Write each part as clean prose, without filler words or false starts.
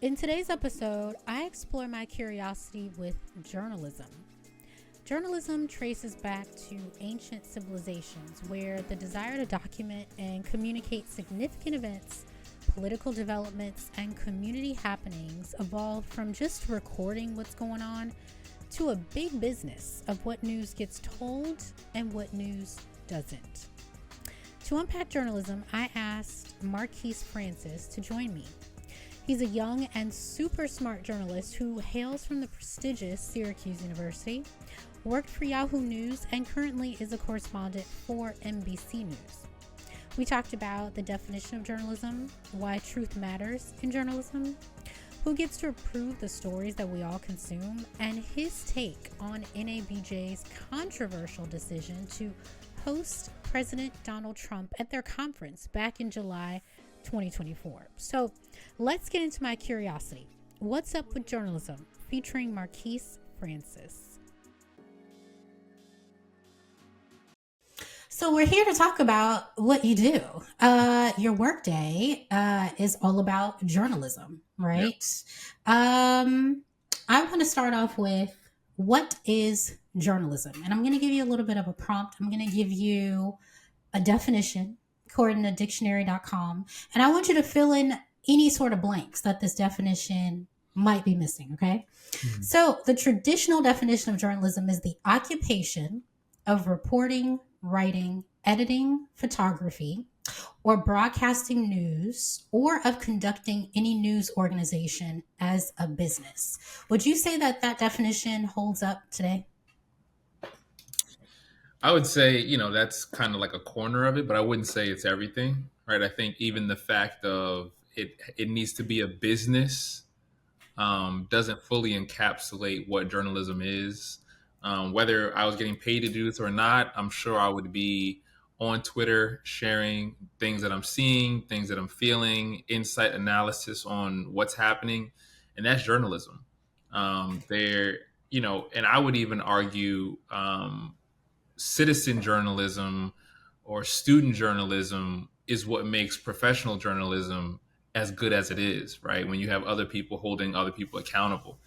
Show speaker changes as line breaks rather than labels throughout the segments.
In today's episode, I explore my curiosity with journalism. Journalism traces back to ancient civilizations where the desire to document and communicate significant events, political developments, and community happenings evolved from just recording what's going on to a big business of what news gets told and what news doesn't. To unpack journalism, I asked Marquise Francis to join me. He's a young and super smart journalist who hails from the prestigious Syracuse University, worked for Yahoo News, and currently is a correspondent for NBC News. We talked about the definition of journalism, why truth matters in journalism, who gets to approve the stories that we all consume, and his take on NABJ's controversial decision to host President Donald Trump at their conference back in July 2024. So let's get into my curiosity. What's up with journalism? Featuring Marquise Francis. So we're here to talk about what you do. Your workday is all about journalism, right? Yep. I want to start off with, what is journalism? And I'm going to give you a little bit of a prompt. I'm going to give you a definition according to dictionary.com. And I want you to fill in any sort of blanks that this definition might be missing, okay? Mm-hmm. So the traditional definition of journalism is the occupation of reporting, writing, editing, photography, or broadcasting news, or of conducting any news organization as a business. Would you say that that definition holds up today?
I would say, that's kind of like a corner of it, but I wouldn't say it's everything, right? I think even the fact of it needs to be a business doesn't fully encapsulate what journalism is. Whether I was getting paid to do this or not, I'm sure I would be on Twitter sharing things that I'm seeing, things that I'm feeling, insight analysis on what's happening, and that's journalism. And I would even argue citizen journalism or student journalism is what makes professional journalism as good as it is, right? When you have other people holding other people accountable.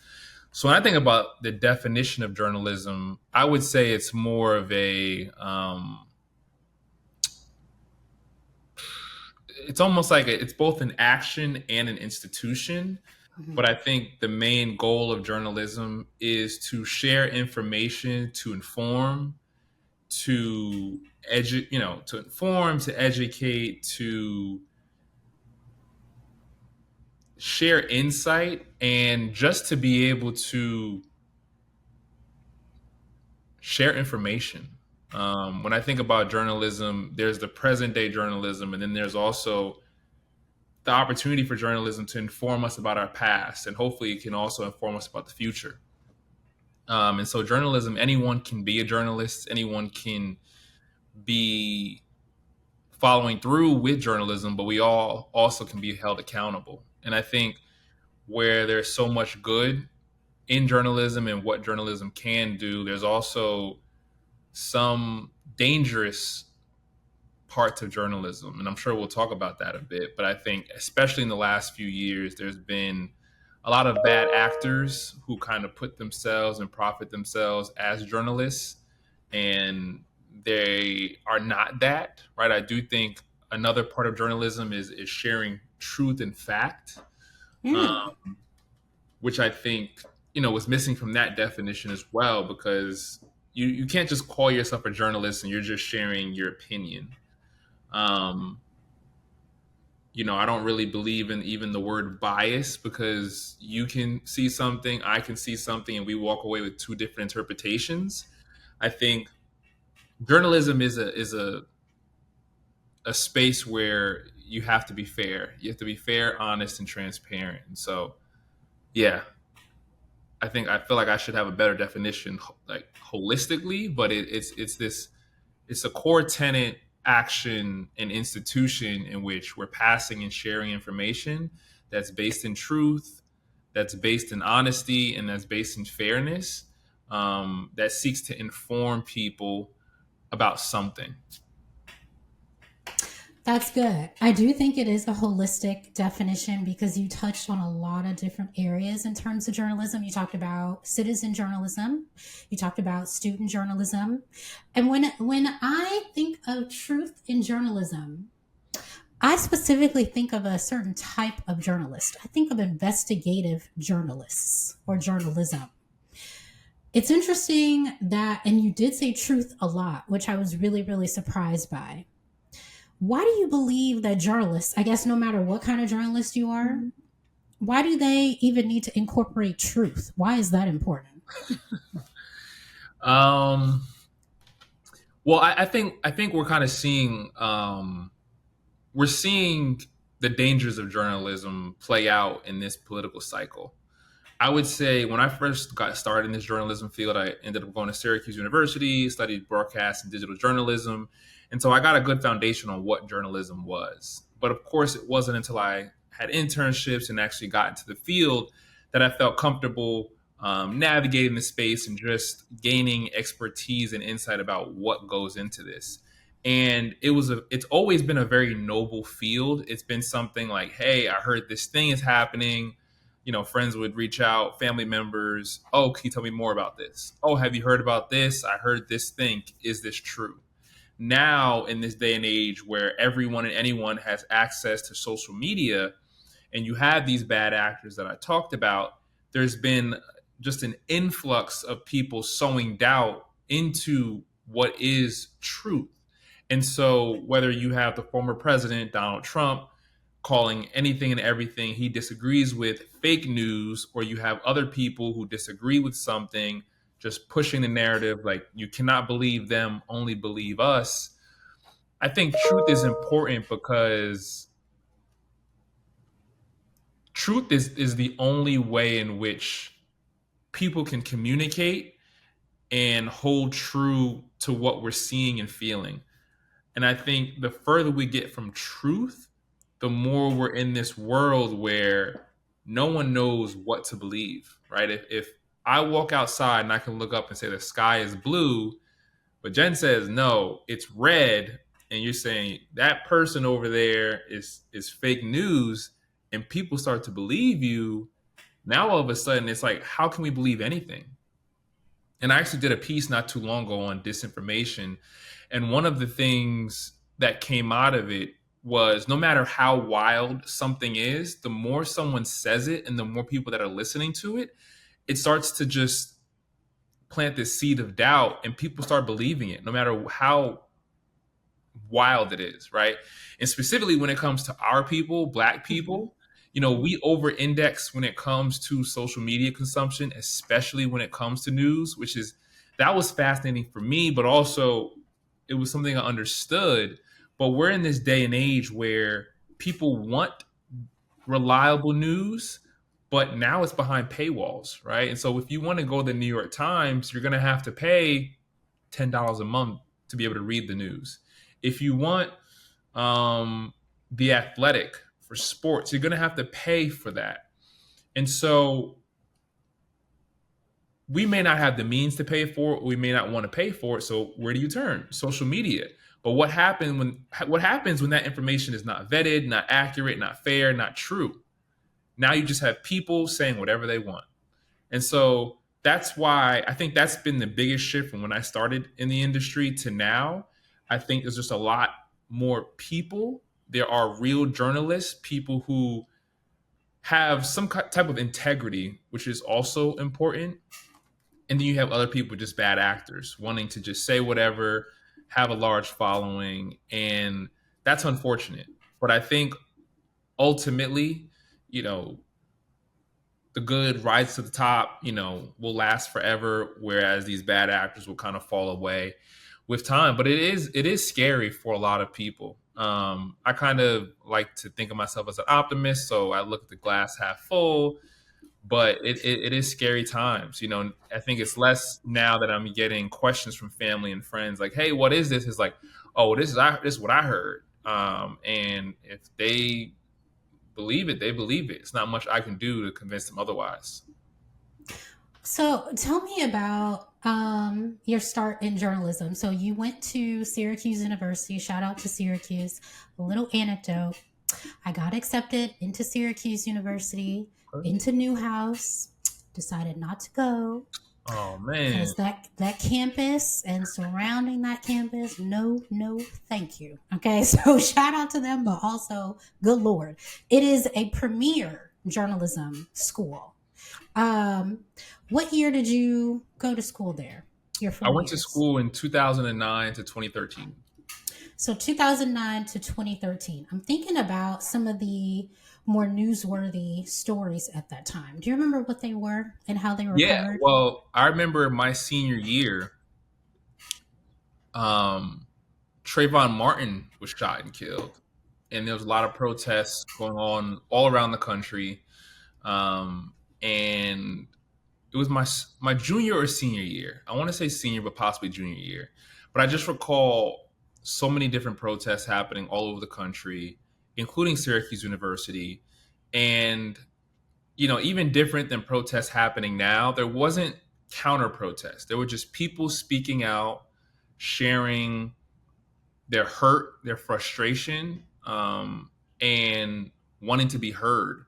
So when I think about the definition of journalism, I would say it's more of it's almost like it's both an action and an institution. Mm-hmm. But I think the main goal of journalism is to share information, to inform, to inform, to educate, to share insight, and just to be able to share information. When I think about journalism, there's the present day journalism, and then there's also the opportunity for journalism to inform us about our past, and hopefully it can also inform us about the future. And so journalism, anyone can be a journalist, anyone can be following through with journalism, but we all also can be held accountable. And I think where there's so much good in journalism and what journalism can do, there's also some dangerous parts of journalism. And I'm sure we'll talk about that a bit. But I think especially in the last few years, there's been a lot of bad actors who kind of put themselves and profit themselves as journalists, and they are not that, right? I do think another part of journalism is sharing truth and fact, which I think, was missing from that definition as well, because you can't just call yourself a journalist and you're just sharing your opinion. I don't really believe in even the word bias, because you can see something, I can see something, and we walk away with two different interpretations. I think journalism is a space where you have to be fair. You have to be fair, honest, and transparent. And so, yeah, I feel like I should have a better definition, like holistically, but it's a core tenet, action, and institution in which we're passing and sharing information that's based in truth, that's based in honesty, and that's based in fairness, that seeks to inform people about something.
That's good. I do think it is a holistic definition because you touched on a lot of different areas in terms of journalism. You talked about citizen journalism, you talked about student journalism, and when I think of truth in journalism, I specifically think of a certain type of journalist. I think of investigative journalists or journalism. It's interesting that, and you did say truth a lot, which I was really, really surprised by. Why do you believe that journalists, I guess no matter what kind of journalist you are, why do they even need to incorporate truth? Why is that important?
Um, well, I think we're kind of seeing we're seeing the dangers of journalism play out in this political cycle. I would say when I first got started in this journalism field, I ended up going to Syracuse University, studied broadcast and digital journalism. And so I got a good foundation on what journalism was. But of course, it wasn't until I had internships and actually got into the field that I felt comfortable navigating the space and just gaining expertise and insight about what goes into this. And it's always been a very noble field. It's been something like, hey, I heard this thing is happening. Friends would reach out, family members. Oh, can you tell me more about this? Oh, have you heard about this? I heard this thing. Is this true? Now, in this day and age where everyone and anyone has access to social media, and you have these bad actors that I talked about, there's been just an influx of people sowing doubt into what is truth. And so, whether you have the former president, Donald Trump, calling anything and everything he disagrees with fake news, or you have other people who disagree with something just pushing the narrative like you cannot believe them, only believe us. I think truth is important because truth is the only way in which people can communicate and hold true to what we're seeing and feeling. And I think the further we get from truth, the more we're in this world where no one knows what to believe, right? If I walk outside and I can look up and say the sky is blue, but Jen says no, it's red, and you're saying that person over there is fake news, and people start to believe you. Now all of a sudden it's like, how can we believe anything? And I actually did a piece not too long ago on disinformation, and one of the things that came out of it was no matter how wild something is, the more someone says it and the more people that are listening to it, it starts to just plant this seed of doubt, and people start believing it no matter how wild it is, right? And specifically when it comes to our people, Black people, we over index when it comes to social media consumption, especially when it comes to news, that was fascinating for me, but also it was something I understood. But we're in this day and age where people want reliable news, but now it's behind paywalls, right? And so if you want to go to the New York Times, you're going to have to pay $10 a month to be able to read the news. If you want The Athletic for sports, you're going to have to pay for that. And so we may not have the means to pay for it. We may not want to pay for it. So where do you turn? Social media. But what happens when that information is not vetted, not accurate, not fair, not true? Now you just have people saying whatever they want. And so that's why I think that's been the biggest shift from when I started in the industry to now. I think there's just a lot more people. There are real journalists, people who have some type of integrity, which is also important. And then you have other people, just bad actors, wanting to just say whatever, have a large following. And that's unfortunate. But I think ultimately, the good rise to the top, will last forever, whereas these bad actors will kind of fall away with time. But it is scary for a lot of people. I kind of like to think of myself as an optimist, so I look at the glass half full. But it is scary times. I think it's less now that I'm getting questions from family and friends like, "Hey, what is this?" It's like, "Oh, this is what I heard." And if they believe it, they believe it. It's not much I can do to convince them otherwise.
So tell me about your start in journalism. So you went to Syracuse University. Shout out to Syracuse. A little anecdote. I got accepted into Syracuse University, into Newhouse. Decided not to go
Oh man.
because that campus and surrounding that campus, no, thank you. Okay, so shout out to them, but also, good lord, it is a premier journalism school. Um, what year did you go to school there? Your
I
4
went to
years.
school in 2009 to 2013.
So 2009 to 2013. I'm thinking about some of the more newsworthy stories at that time. Do you remember what they were and how they were
Yeah,
covered?
well, I remember my senior year, um, Trayvon Martin was shot and killed, and there was a lot of protests going on all around the country. And it was my junior or senior year. I want to say senior, but possibly junior year. But I just recall so many different protests happening all over the country, including Syracuse University, and even different than protests happening now, there wasn't counter protests. There were just people speaking out, sharing their hurt, their frustration, and wanting to be heard.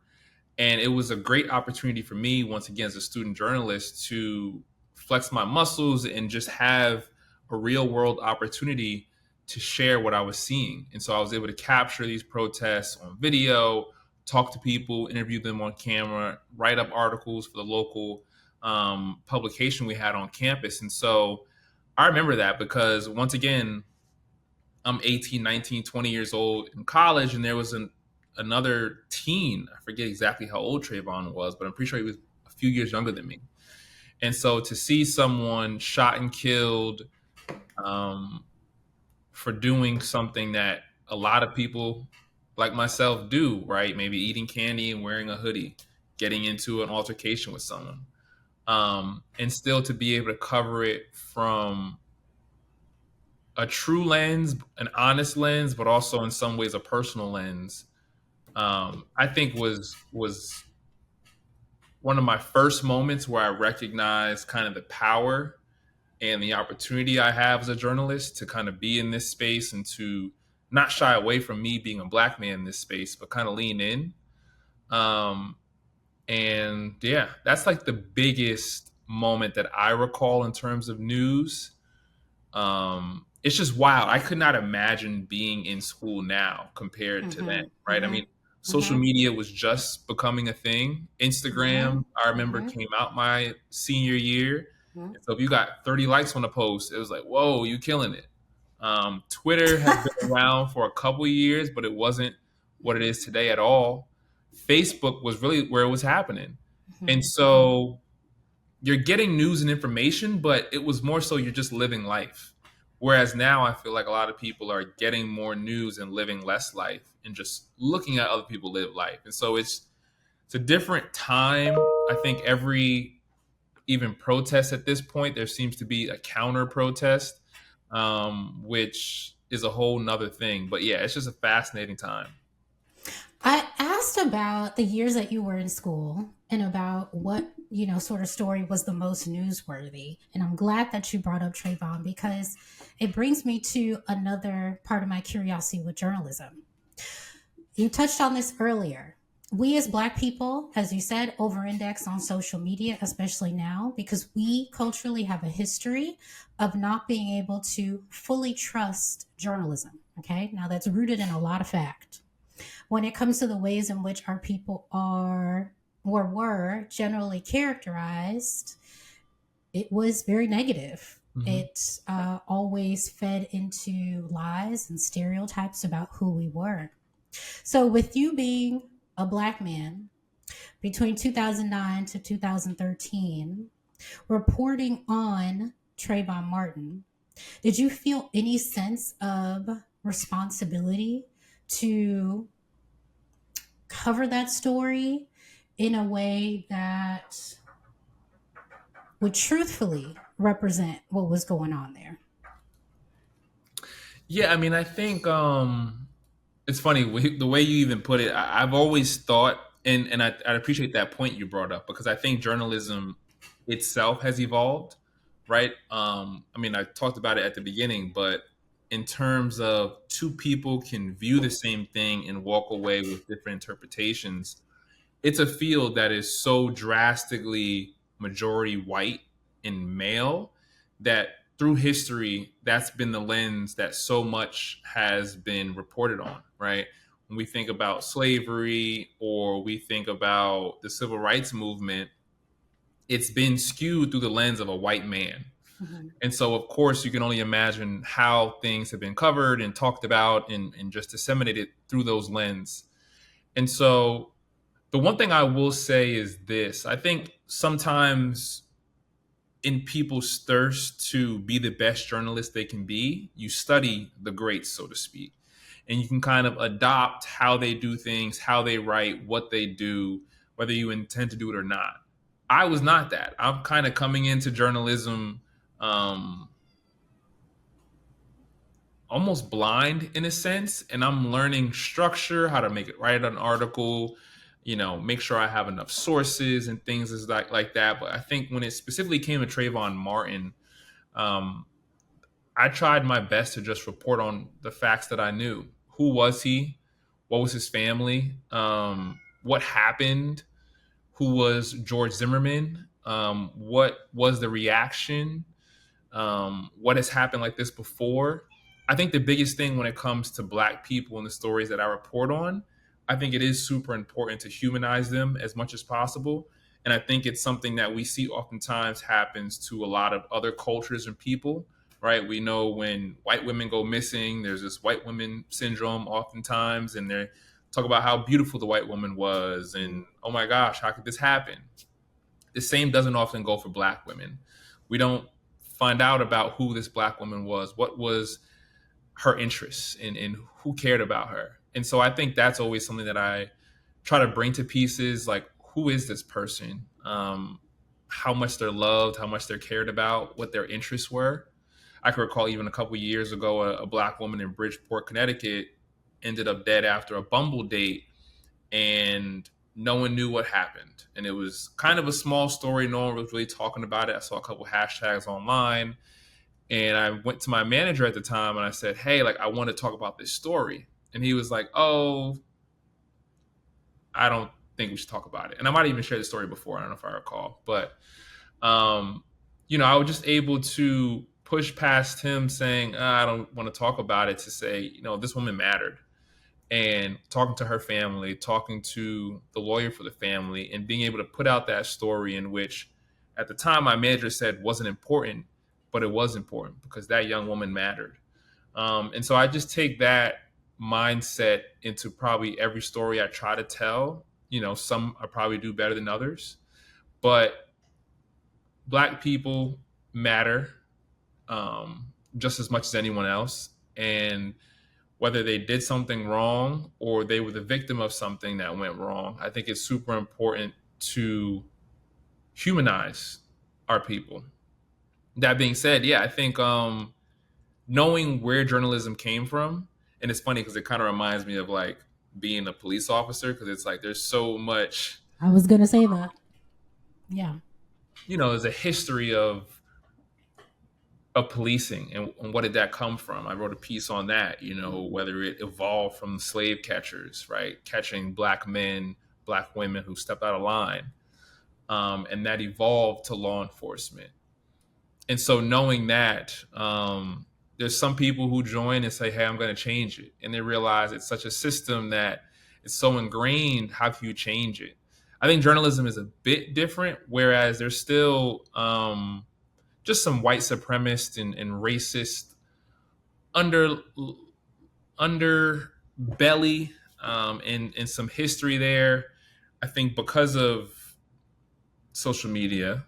And it was a great opportunity for me, once again, as a student journalist, to flex my muscles and just have a real world opportunity to share what I was seeing. And so I was able to capture these protests on video, talk to people, interview them on camera, write up articles for the local publication we had on campus. And so I remember that because, once again, I'm 18, 19, 20 years old in college, and there was another teen. I forget exactly how old Trayvon was, but I'm pretty sure he was a few years younger than me. And so to see someone shot and killed um, for doing something that a lot of people like myself do, right? Maybe eating candy and wearing a hoodie, getting into an altercation with someone, and still to be able to cover it from a true lens, an honest lens, but also in some ways a personal lens, I think was one of my first moments where I recognized kind of the power and the opportunity I have as a journalist to kind of be in this space and to not shy away from me being a black man in this space, but kind of lean in. Um, and yeah, that's like the biggest moment that I recall in terms of news. It's just wild. I could not imagine being in school now compared to then,
Mm-hmm.
right? I
Mm-hmm.
mean, social
Mm-hmm.
media was just becoming a thing.
Mm-hmm.
Instagram, I remember,
Mm-hmm.
came out my senior year.
Mm-hmm.
And so if you got 30 likes on a post, it was like, whoa, you killing it. Twitter had been around for a couple of years, but it wasn't what it is today at all. Facebook was really where it was happening. And
Mm-hmm.
so you're getting news and information, but it was more so you're just living life. Whereas now I feel like a lot of people are getting more news and living less life and just looking at other people live life. And so it's a different time. I think every even protest at this point, there seems to be a counter protest, which is a whole nother thing. But yeah, it's just a fascinating time.
I asked about the years that you were in school and about what, sort of story was the most newsworthy. And I'm glad that you brought up Trayvon because it brings me to another part of my curiosity with journalism. You touched on this earlier. We as Black people, as you said, over index on social media, especially now, because we culturally have a history of not being able to fully trust journalism. Okay. Now that's rooted in a lot of fact. When it comes to the ways in which our people are or were generally characterized, it was very negative.
Mm-hmm.
It always fed into lies and stereotypes about who we were. So, with you being a Black man between 2009 to 2013, reporting on Trayvon Martin, did you feel any sense of responsibility to cover that story in a way that would truthfully represent what was going on there?
Yeah, I mean, I think it's funny the way you even put it. I've always thought, and I appreciate that point you brought up because I think journalism itself has evolved, right? I mean, I talked about it at the beginning, but in terms of two people can view the same thing and walk away with different interpretations, it's a field that is so drastically majority white and male that through history, that's been the lens that so much has been reported on, right? When we think about slavery or we think about the civil rights movement, it's been skewed through the lens of a white man.
Mhm.
And so, of course, you can only imagine how things have been covered and talked about and just disseminated through those lens. And so, the one thing I will say is this: I think sometimes in people's thirst to be the best journalist they can be, you study the greats, so to speak, and you can kind of adopt how they do things, how they write, what they do, whether you intend to do it or not. I was not that. I'm kind of coming into journalism um, almost blind in a sense, and I'm learning structure, how to make it write an article, make sure I have enough sources and things is like that. But I think when it specifically came to Trayvon Martin, um, I tried my best to just report on the facts that I knew. Who was he? What was his family? What happened? Who was George Zimmerman? What was the reaction? What has happened like this before? I think the biggest thing when it comes to Black people and the stories that I report on, I think it is super important to humanize them as much as possible. And I think it's something that we see oftentimes happens to a lot of other cultures and people, right? We know when white women go missing, there's this white women syndrome oftentimes, and they talk about how beautiful the white woman was, and oh my gosh, how could this happen? The same doesn't often go for Black women. We don't find out about who this Black woman was, what was her interests, and who cared about her. And so I think that's always something that I try to bring to pieces, like who is this person? How much they're loved, how much they're cared about, what their interests were. I can recall even a couple of years ago, a Black woman in Bridgeport, Connecticut ended up dead after a Bumble date, and no one knew what happened. And it was kind of a small story. No one was really talking about it. I saw a couple hashtags online, and I went to my manager at the time and I said, hey, like, I want to talk about this story. And he was like, oh, I don't think we should talk about it. And I might even share the story before. I don't know if I recall. But, I was just able to push past him saying, I don't want to talk about it, to say, this woman mattered. And talking to her family, talking to the lawyer for the family, and being able to put out that story in which at the time my manager said wasn't important, but it was important because that young woman mattered. And so I just take that mindset into probably every story I try to tell. Some I probably do better than others, but Black people matter just as much as anyone else. And whether they did something wrong or they were the victim of something that went wrong, I think it's super important to humanize our people. That being said, yeah, I think knowing where journalism came from, and it's funny because it kind of reminds me of like being a police officer, because it's like there's so much.
I was going to say that. Yeah.
There's a history of policing, and what did that come from? I wrote a piece on that, whether it evolved from slave catchers, right? Catching Black men, Black women who stepped out of line. And that evolved to law enforcement. And so knowing that, there's some people who join and say, hey, I'm going to change it. And they realize it's such a system that it's so ingrained. How can you change it? I think journalism is a bit different, whereas there's still just some white supremacist and racist underbelly, and some history there. I think because of social media,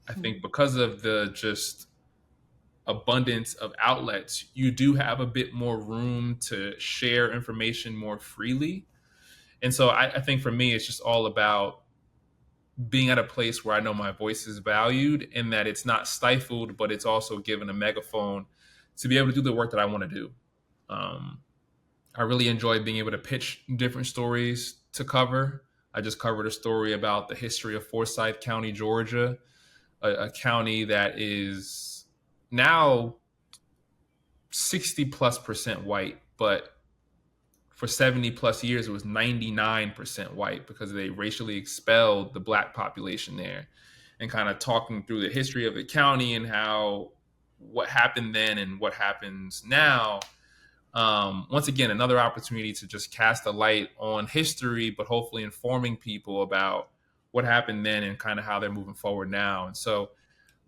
I think because of the just abundance of outlets, you do have a bit more room to share information more freely. And so I think for me, it's just all about being at a place where I know my voice is valued and that it's not stifled, but it's also given a megaphone to be able to do the work that I want to do. I really enjoy being able to pitch different stories to cover. I just covered a story about the history of Forsyth County, Georgia, a county that is now 60+% white, but for 70 plus years it was 99% white because they racially expelled the black population there. And kind of talking through the history of the county and how what happened then and what happens now. Once again, another opportunity to just cast a light on history, but hopefully informing people about what happened then and kind of how they're moving forward now. And so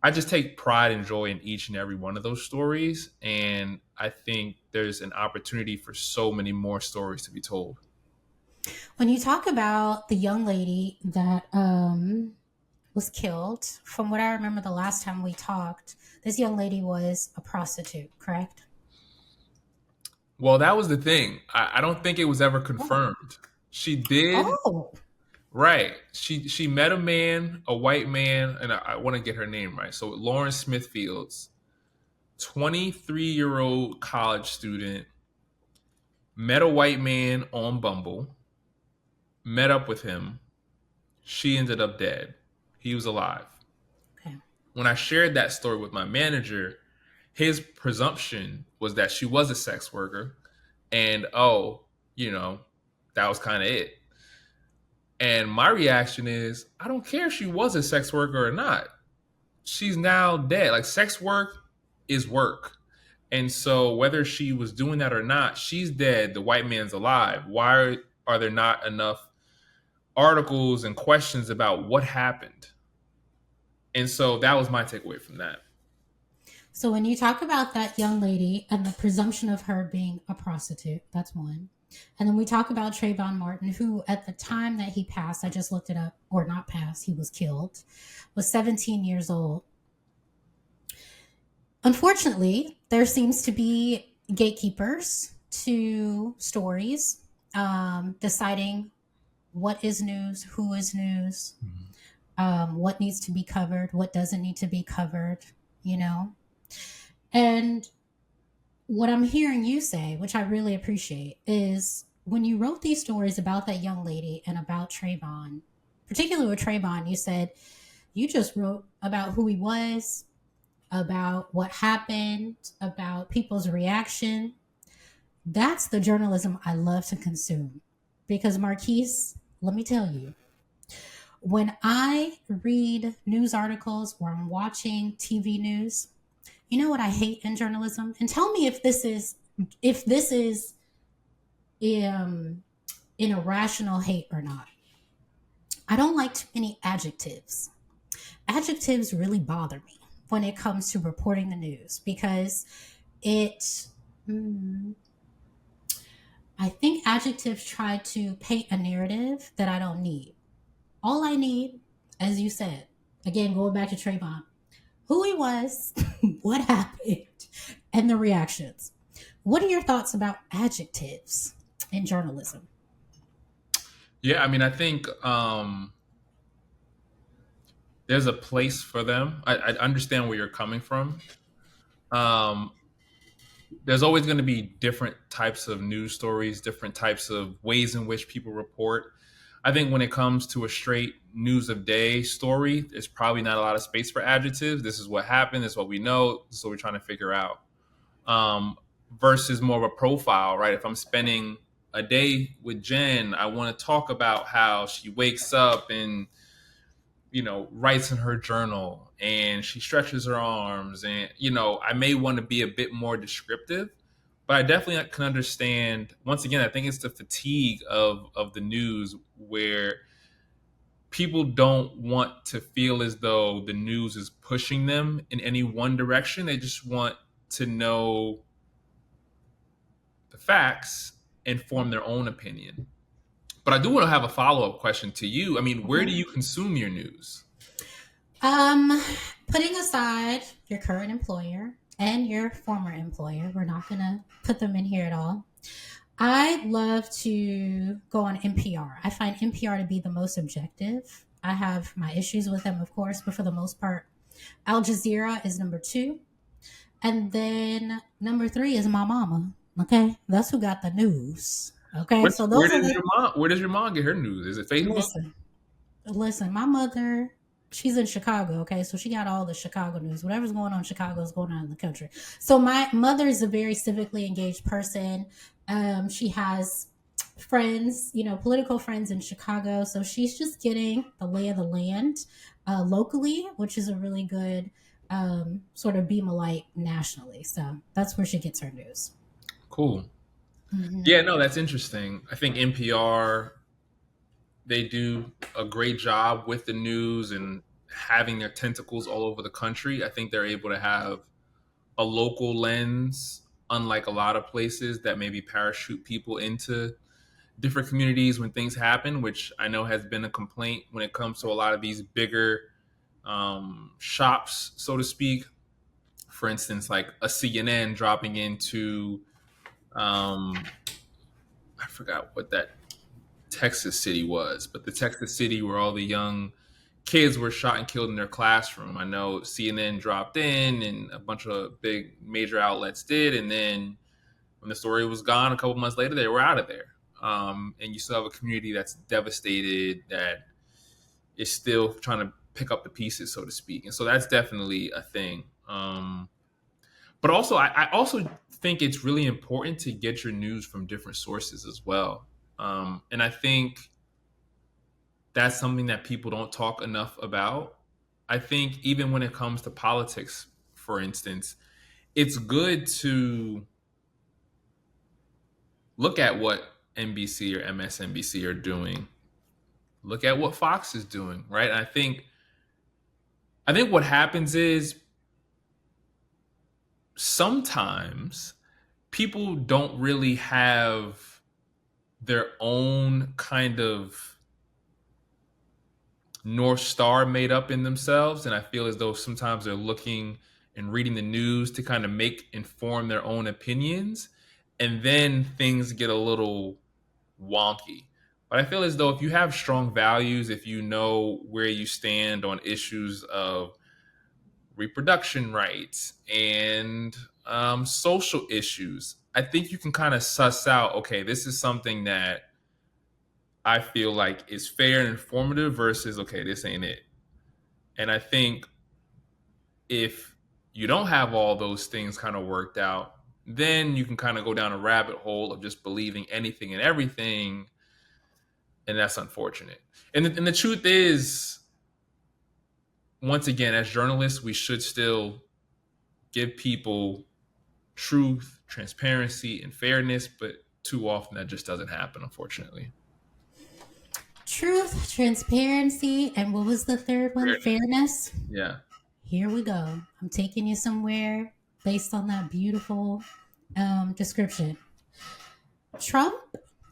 I just take pride and joy in each and every one of those stories. And I think there's an opportunity for so many more stories to be told.
When you talk about the young lady that was killed, from what I remember the last time we talked, this young lady was a prostitute, correct?
Well, that was the thing. I don't think it was ever confirmed. She did.
Oh.
Right. She met a man, a white man, and I want to get her name right. So Lauren Smithfields, 23-year-old college student, met a white man on Bumble, met up with him. She ended up dead. He was alive.
Okay.
When I shared that story with my manager, his presumption was that she was a sex worker and, that was kind of it. And my reaction is, I don't care if she was a sex worker or not. She's now dead. Like, sex work is work. And so whether she was doing that or not, she's dead. The white man's alive. Why are there not enough articles and questions about what happened? And so that was my takeaway from that.
So when you talk about that young lady and the presumption of her being a prostitute, that's one. And then we talk about Trayvon Martin, who at the time that he passed, I just looked it up, or not passed, he was killed, was 17 years old. Unfortunately, there seems to be gatekeepers to stories, deciding what is news, who is news, what needs to be covered, what doesn't need to be covered, And what I'm hearing you say, which I really appreciate, is when you wrote these stories about that young lady and about Trayvon, particularly with Trayvon, you said you just wrote about who he was, about what happened, about people's reaction. That's the journalism I love to consume. Because Marquise, let me tell you, when I read news articles or I'm watching TV news, you know what I hate in journalism? And tell me if this is an irrational hate or not. I don't like too many adjectives. Adjectives really bother me when it comes to reporting the news because I think adjectives try to paint a narrative that I don't need. All I need, as you said, again, going back to Trayvon, who he was, what happened, and the reactions. What are your thoughts about adjectives in journalism?
Yeah, I mean, I think there's a place for them. I understand where you're coming from. There's always going to be different types of news stories, different types of ways in which people report. I think when it comes to a straight news of day story, there's probably not a lot of space for adjectives. This is what happened. This is what we know. This is what we're trying to figure out. Versus more of a profile, right? If I'm spending a day with Jen, I want to talk about how she wakes up and, writes in her journal and she stretches her arms. And, I may want to be a bit more descriptive. But I definitely can understand, once again, I think it's the fatigue of the news where people don't want to feel as though the news is pushing them in any one direction. They just want to know the facts and form their own opinion. But I do want to have a follow-up question to you. I mean, where do you consume your news?
Putting aside your current employer and your former employer, we're not going to put them in here at all. I love to go on NPR. I find NPR to be the most objective. I have my issues with them, of course, but for the most part, Al Jazeera is number 2. And then number 3 is my mama. Okay. That's who got the news. Okay.
So those where does your mom get her news? Is it Facebook?
Listen, my mother she's in Chicago, okay? So she got all the Chicago news. Whatever's going on in Chicago is going on in the country. So my mother is a very civically engaged person. She has friends, political friends in Chicago. So she's just getting the lay of the land locally, which is a really good sort of beam of light nationally. So that's where she gets her news.
Cool.
Mm-hmm.
Yeah, no, that's interesting. I think NPR, they do a great job with the news and having their tentacles all over the country. I think they're able to have a local lens, unlike a lot of places that maybe parachute people into different communities when things happen, which I know has been a complaint when it comes to a lot of these bigger shops, so to speak. For instance, like a CNN dropping into, I forgot what that Texas city was, but the Texas city where all the young kids were shot and killed in their classroom. I know CNN dropped in and a bunch of big major outlets did. And then when the story was gone a couple months later, they were out of there. And you still have a community that's devastated, that is still trying to pick up the pieces, so to speak. And so that's definitely a thing. But also, I also think it's really important to get your news from different sources as well. And I think that's something that people don't talk enough about. I think even when it comes to politics, for instance, it's good to look at what NBC or MSNBC are doing. Look at what Fox is doing, right? And I think what happens is sometimes people don't really have their own kind of North Star made up in themselves. And I feel as though sometimes they're looking and reading the news to kind of inform their own opinions. And then things get a little wonky. But I feel as though if you have strong values, if you know where you stand on issues of reproduction rights and social issues, I think you can kind of suss out, okay, this is something that I feel like is fair and informative versus, okay, this ain't it. And I think if you don't have all those things kind of worked out, then you can kind of go down a rabbit hole of just believing anything and everything. And that's unfortunate. And the truth is, once again, as journalists, we should still give people truth, transparency, and fairness, but too often that just doesn't happen, unfortunately.
Truth, transparency, and what was the third one? Fairness.
Yeah.
Here we go. I'm taking you somewhere based on that beautiful description. Trump,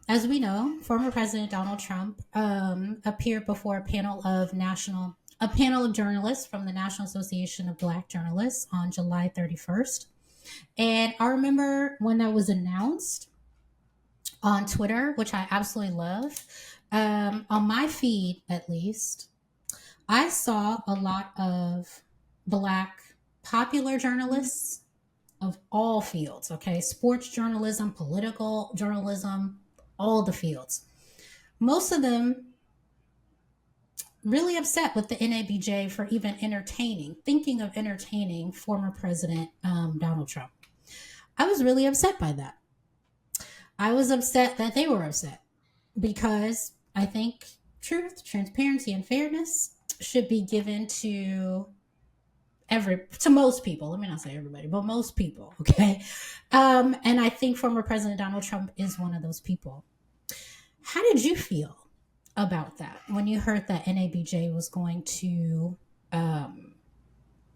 as we know, former President Donald Trump appeared before a panel of journalists from the National Association of Black Journalists on July 31st. And I remember when that was announced on Twitter, which I absolutely love. On my feed, at least, I saw a lot of Black popular journalists of all fields, okay? Sports journalism, political journalism, all the fields. Most of them really upset with the NABJ for even thinking of entertaining former President Donald Trump. I was really upset by that. I was upset that they were upset because I think truth, transparency, and fairness should be given to most people. Let me not say everybody, but most people, okay? And I think former President Donald Trump is one of those people. How did you feel about that when you heard that NABJ was going to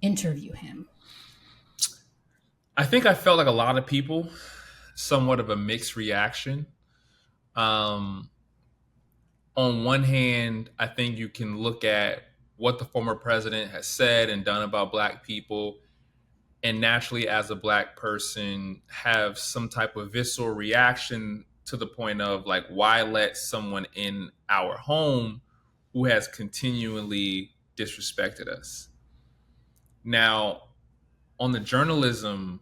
interview him?
I think I felt like a lot of people, somewhat of a mixed reaction. On one hand, I think you can look at what the former president has said and done about Black people, and naturally, as a Black person, have some type of visceral reaction to the point of, like, why let someone in our home who has continually disrespected us? Now, on the journalism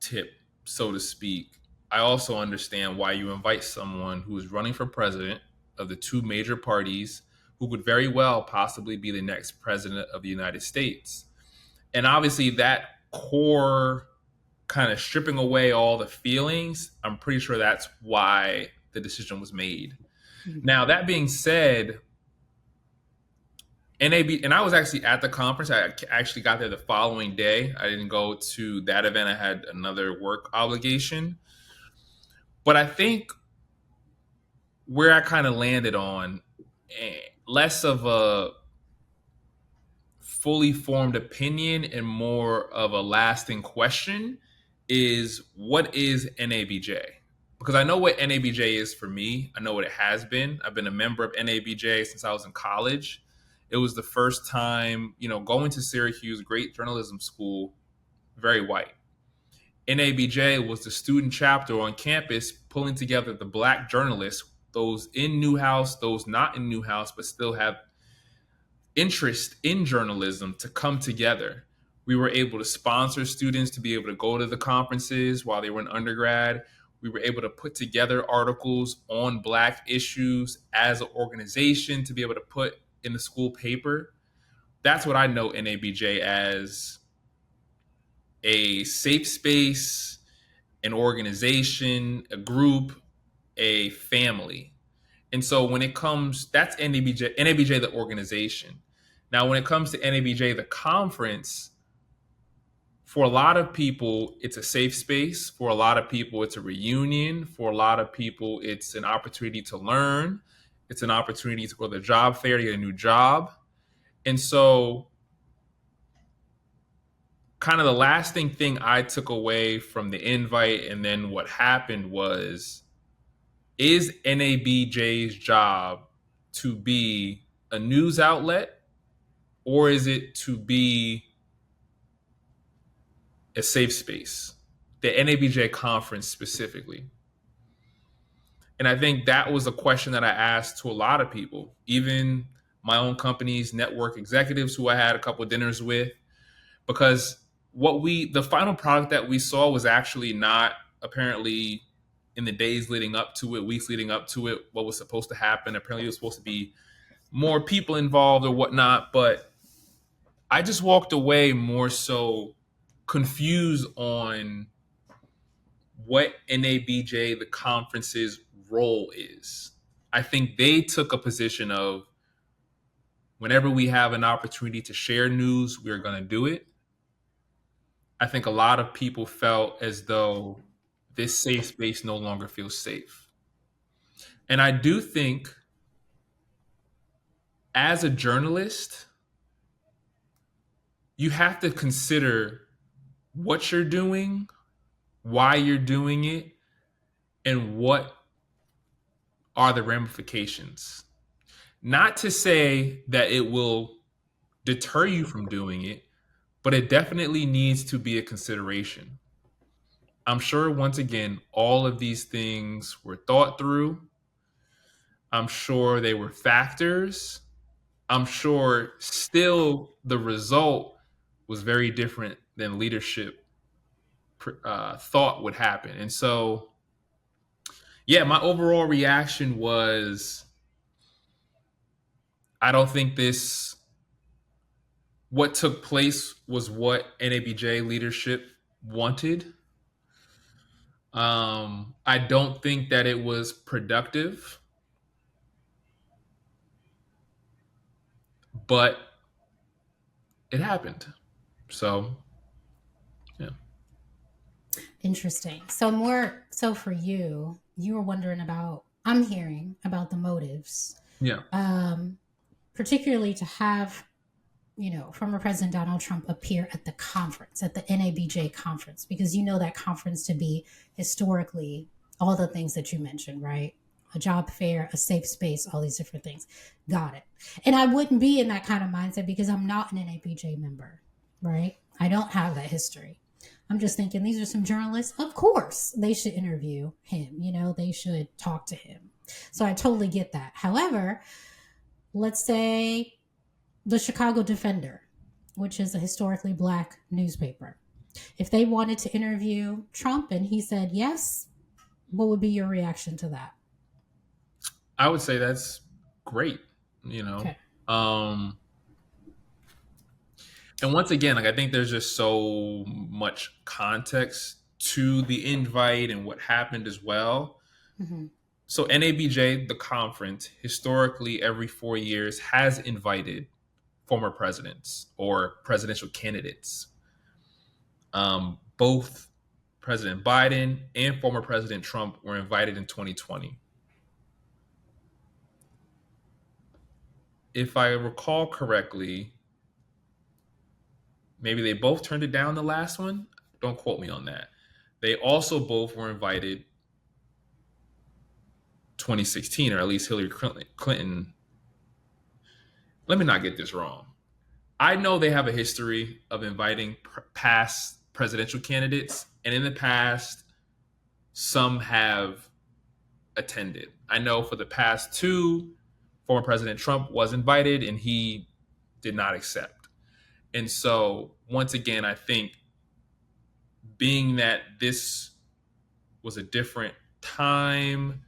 tip, so to speak, I also understand why you invite someone who is running for president of the two major parties, who could very well possibly be the next president of the United States. And obviously, that core kind of stripping away all the feelings, I'm pretty sure that's why the decision was made. Mm-hmm. Now, that being said, NAB, and I was actually at the conference. I actually got there the following day. I didn't go to that event. I had another work obligation. But I think where I kind of landed on less of a fully formed opinion and more of a lasting question is, what is NABJ? Because I know what NABJ is for me. I know what it has been. I've been a member of NABJ since I was in college. It was the first time, going to Syracuse, great journalism school, very white. NABJ was the student chapter on campus pulling together the Black journalists, those in Newhouse, those not in Newhouse, but still have interest in journalism, to come together. We were able to sponsor students to be able to go to the conferences while they were in undergrad. We were able to put together articles on Black issues as an organization to be able to put in the school paper. That's what I know NABJ as: a safe space, an organization, a group, a family. And so when it comes, that's NABJ the organization. Now, when it comes to NABJ the conference, for a lot of people, it's a safe space. For a lot of people, it's a reunion. For a lot of people, it's an opportunity to learn. It's an opportunity to go to the job fair to get a new job. And so kind of the lasting thing I took away from the invite and then what happened was, is NABJ's job to be a news outlet, or is it to be a safe space? The NABJ conference specifically. And I think that was a question that I asked to a lot of people, even my own company's network executives who I had a couple of dinners with, because the final product that we saw was actually not apparently in the days leading up to it, weeks leading up to it, what was supposed to happen. Apparently it was supposed to be more people involved or whatnot, but I just walked away more so confused on what NABJ, the conference's role is. I think they took a position of, whenever we have an opportunity to share news, we're going to do it. I think a lot of people felt as though this safe space no longer feels safe. And I do think, as a journalist, you have to consider what you're doing, why you're doing it, and what are the ramifications. Not to say that it will deter you from doing it, but it definitely needs to be a consideration. I'm sure, once again, all of these things were thought through. I'm sure they were factors. I'm sure still the result was very different than leadership thought would happen. And so, yeah, my overall reaction was, I don't think what took place was what NABJ leadership wanted. I don't think that it was productive, but it happened. So, yeah.
Interesting. So for you were wondering about, I'm hearing about the motives.
Yeah.
Particularly to have, former President Donald Trump appear at the conference, at the NABJ conference, because that conference to be historically all the things that you mentioned, right? A job fair, a safe space, all these different things. Got it. And I wouldn't be in that kind of mindset because I'm not an NABJ member, right? I don't have that history. I'm just thinking, these are some journalists. Of course, they should interview him. They should talk to him. So I totally get that. However, let's say the Chicago Defender, which is a historically Black newspaper. If they wanted to interview Trump and he said yes, what would be your reaction to that?
I would say that's great. you know.
Okay.
And once again, like I think there's just so much context to the invite and what happened as well.
Mm-hmm.
So NABJ, the conference, historically every 4 years has invited former presidents or presidential candidates. Both President Biden and former President Trump were invited in 2020. If I recall correctly, maybe they both turned it down the last one. Don't quote me on that. They also both were invited 2016, or at least Hillary Clinton. Let me not get this wrong. I know they have a history of inviting past presidential candidates, and in the past, some have attended. I know for the past two, former President Trump was invited and he did not accept. And so, once again, I think being that this was a different time,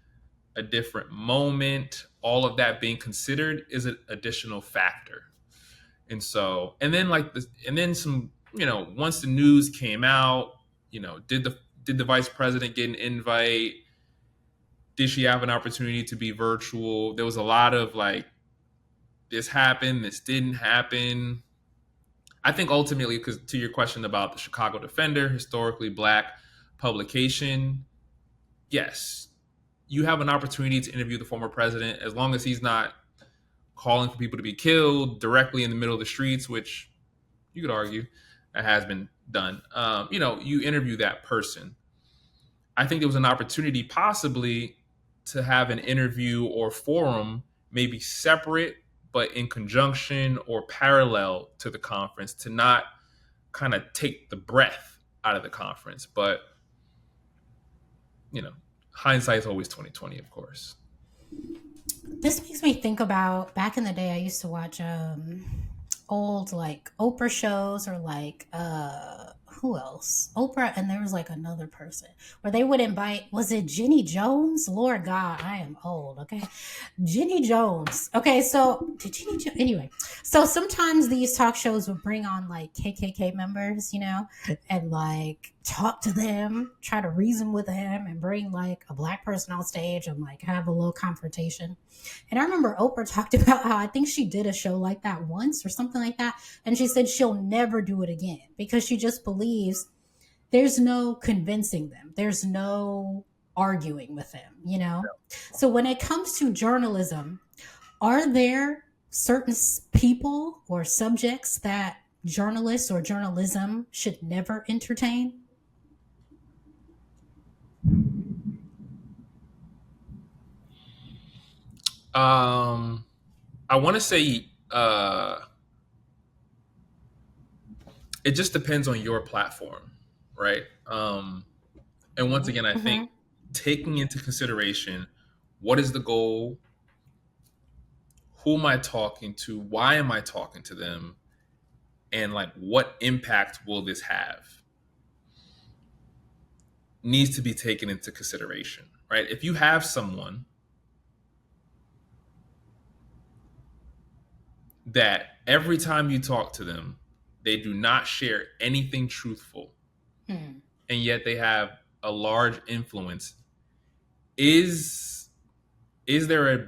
a different moment, all of that being considered is an additional factor. And so, and then like this, and then some, once the news came out, did the vice president get an invite? Did she have an opportunity to be virtual? There was a lot of like, this happened, this didn't happen. I think ultimately, because to your question about the Chicago Defender, historically black publication, yes, you have an opportunity to interview the former president as long as he's not calling for people to be killed directly in the middle of the streets, which you could argue that has been done. You interview that person. I think there was an opportunity possibly to have an interview or forum, maybe separate, but in conjunction or parallel to the conference, to not kind of take the breath out of the conference. But, hindsight is always 2020, of course.
This makes me think about back in the day. I used to watch old like Oprah shows, or like who else? Oprah, and there was like another person where they would invite, was it Jenny Jones? Lord God, I am old, okay? Jenny Jones. Okay, so did Jenny Jones, anyway. So sometimes these talk shows would bring on like KKK members, and like talk to them, try to reason with them, and bring like a black person on stage and like have a little confrontation. And I remember Oprah talked about how I think she did a show like that once or something like that. And she said she'll never do it again because she just believes there's no convincing them. There's no arguing with them. So when it comes to journalism, are there certain people or subjects that journalists or journalism should never entertain?
I want to say it just depends on your platform, right? And once again, I think
Mm-hmm.
taking into consideration what is the goal, who am I talking to, why am I talking to them, and like what impact will this have, needs to be taken into consideration, right? If you have someone that every time you talk to them, they do not share anything truthful,
Hmm.
and yet they have a large influence, is there a,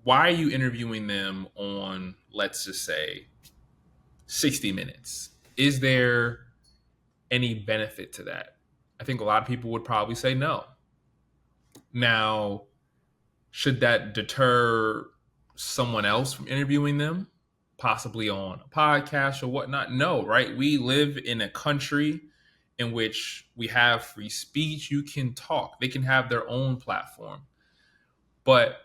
why are you interviewing them on, let's just say, 60 minutes? Is there any benefit to that? I think a lot of people would probably say no. Now, should that deter someone else from interviewing them, possibly on a podcast or whatnot? No, right? We live in a country in which we have free speech. You can talk, they can have their own platform. But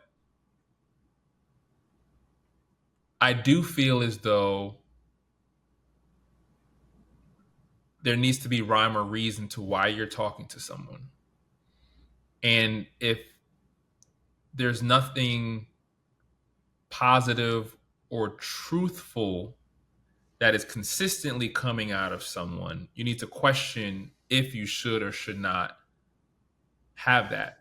I do feel as though there needs to be rhyme or reason to why you're talking to someone. And if there's nothing positive or truthful that is consistently coming out of someone, you need to question if you should or should not have that,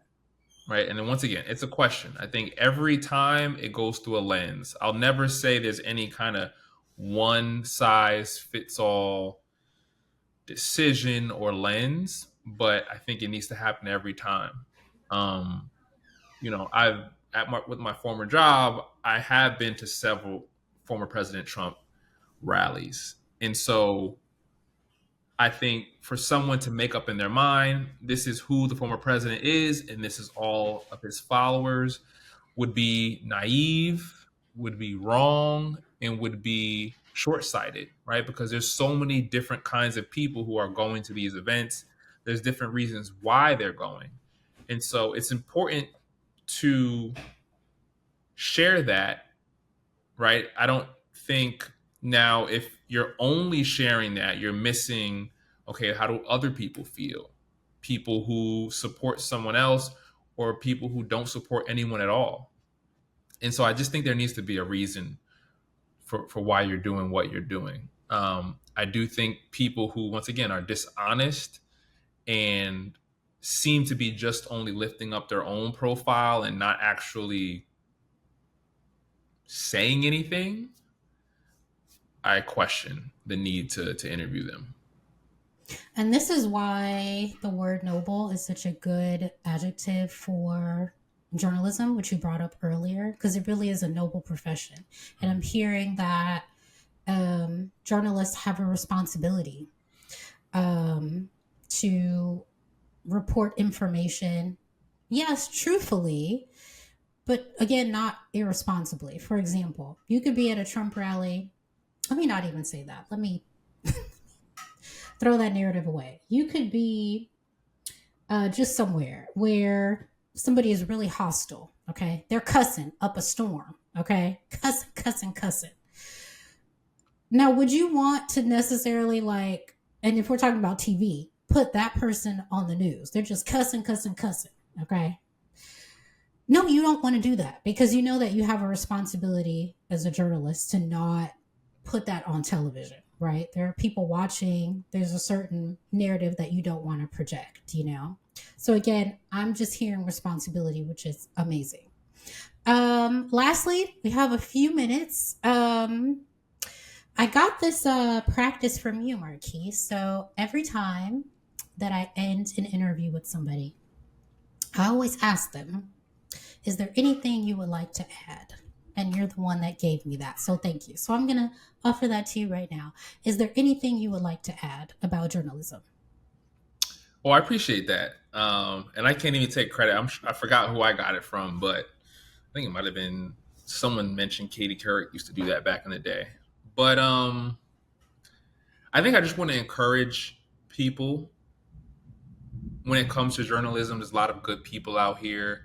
right? And then once again, it's a question. I think every time it goes through a lens. I'll never say there's any kind of one size fits all decision or lens, but I think it needs to happen every time. Um, I've with my former job, I have been to several former President Trump rallies, and so I think for someone to make up in their mind, this is who the former president is, and this is all of his followers, would be naive, would be wrong, and would be short-sighted, right? Because there's so many different kinds of people who are going to these events. There's different reasons why they're going. And so it's important to share that, right? I don't think now if you're only sharing that, you're missing, okay, how do other people feel? People who support someone else or people who don't support anyone at all. And so I just think there needs to be a reason for why you're doing what you're doing. I do think people who, once again, are dishonest and seem to be just only lifting up their own profile and not actually saying anything, I question the need to interview them.
And this is why the word noble is such a good adjective for journalism, which you brought up earlier, because it really is a noble profession. And I'm hearing that journalists have a responsibility to report information, yes, truthfully, but again, not irresponsibly. For example, you could be at a Trump rally. Let me not even say that. Let me throw that narrative away. You could be just somewhere where somebody is really hostile, okay? They're cussing up a storm, okay? Cussing. Now, would you want to necessarily and if we're talking about TV, put that person on the news? They're just cussing, okay? No, you don't want to do that because you know that you have a responsibility as a journalist to not put that on television, right? There are people watching. There's a certain narrative that you don't want to project, So again, I'm just hearing responsibility, which is amazing. Lastly, we have a few minutes. I got this practice from you, Marquise. So every time that I end an interview with somebody, I always ask them, is there anything you would like to add? And you're the one that gave me that. So thank you. So I'm going to offer that to you right now. Is there anything you would like to add about journalism?
Well, I appreciate that. And I can't even take credit. I forgot who I got it from, but I think it might have been someone mentioned Katie Couric used to do that back in the day. But I think I just want to encourage people when it comes to journalism. There's a lot of good people out here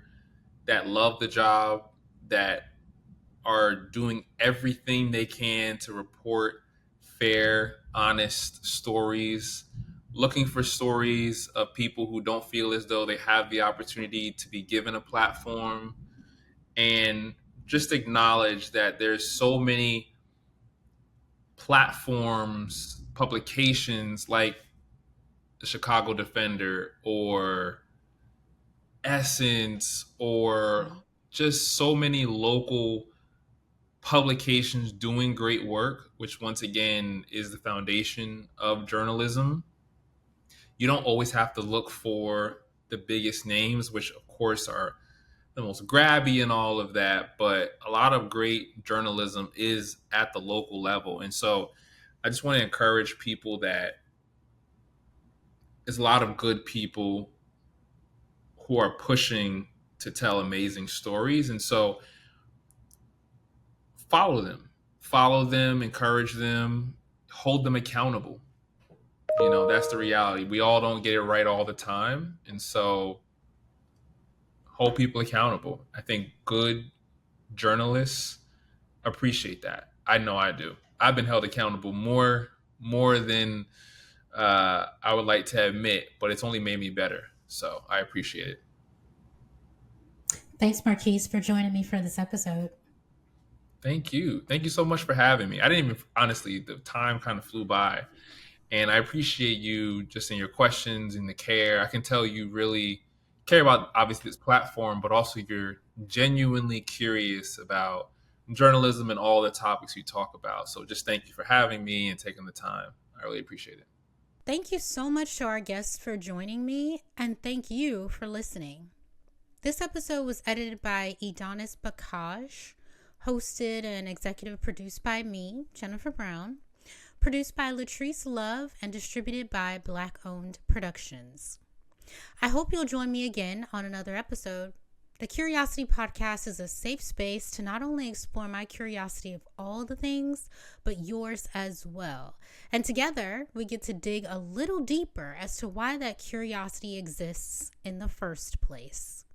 that love the job, that are doing everything they can to report fair, honest stories, looking for stories of people who don't feel as though they have the opportunity to be given a platform, and just acknowledge that there's so many platforms, publications like the Chicago Defender or Essence or just so many local publications doing great work, which once again is the foundation of journalism. You don't always have to look for the biggest names, which of course are the most grabby and all of that, but a lot of great journalism is at the local level. And so I just want to encourage people that there's a lot of good people who are pushing to tell amazing stories. And so follow them, encourage them, hold them accountable. That's the reality. We all don't get it right all the time. And so hold people accountable. I think good journalists appreciate that. I know I do. I've been held accountable more than I would like to admit, but it's only made me better. So I appreciate it.
Thanks, Marquise, for joining me for this episode.
Thank you. Thank you so much for having me. I didn't even, honestly, the time kind of flew by. And I appreciate you just in your questions and the care. I can tell you really care about obviously this platform, but also you're genuinely curious about journalism and all the topics we talk about. So just thank you for having me and taking the time. I really appreciate it.
Thank you so much to our guests for joining me, and thank you for listening. This episode was edited by Edonis Bacaj, hosted and executive produced by me, Jennifer Brown, produced by Latrice, Lauve, and distributed by BlakOWND Productions. I hope you'll join me again on another episode. The Curiosity Podcast is a safe space to not only explore my curiosity of all the things, but yours as well. And together, we get to dig a little deeper as to why that curiosity exists in the first place.